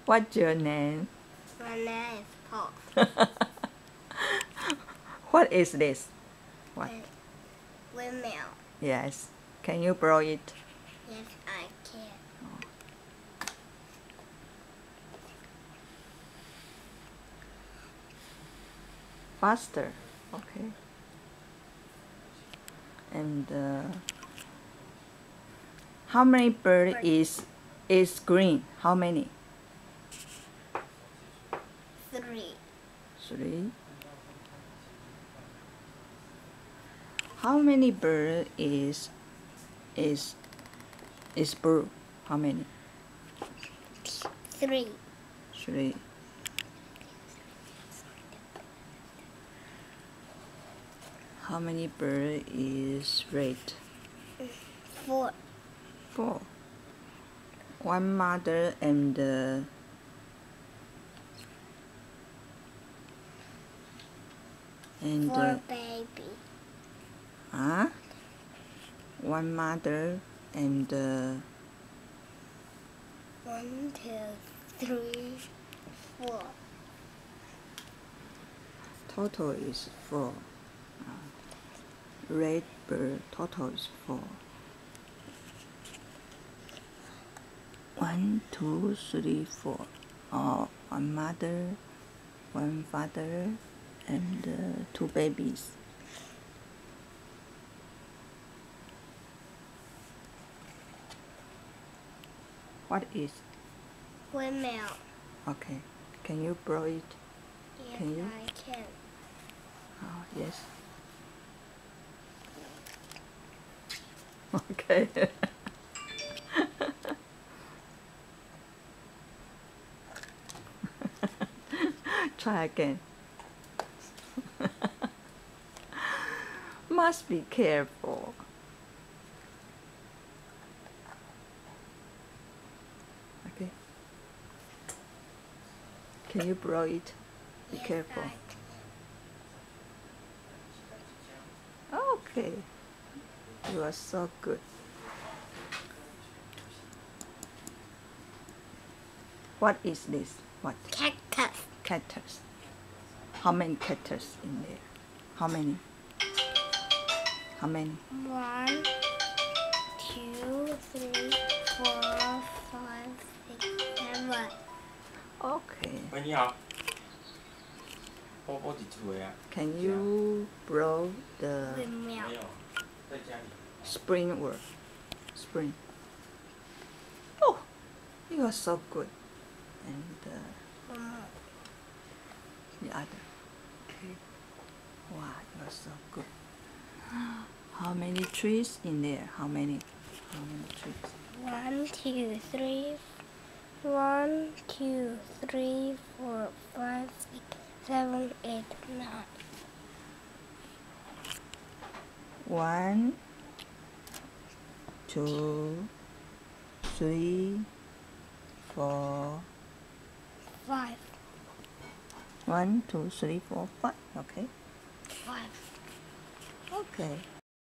What's your name? My name is Paul. What is this? What? Windmill. Yes. Can you blow it? Yes, I can. Faster. Okay. And how many bird is green? How many? 3. 3. How many bird is blue? How many? 3. 3. How many bird is red? 4. 4. One mother and 4 baby. One mother and 1, 2, 3, 4. Total is 4. Red bird total is 4. 1, 2, 3, 4. One mother, one father, and 2 babies. What is? Windmill. Okay. Can you blow it? Yes, Can you? I can. Oh, yes. Okay. Try again. Must be careful. Okay. Can you blow it? Be Yes, careful. I can. Okay. You are so good. What is this? What? Cactus. Cactus. How many cactus in there? How many? How many? 1, 2, 3, 4, 5, 6, 7. Okay. 喂，你好。我伫厝的啊。Can you blow the Windmill. 没有，在家里。 spring word? Spring. Oh, you are so good. And the other. Okay. Wow, you are so good. How many trees in there? How many? How many trees? 1, 2, 3, 1, 2, 3, 4, 5, 6, 7, 8, 9. 1, 2, 3, 4. 5. 1, 2, 3, 4, 5. Okay. 5. Okay.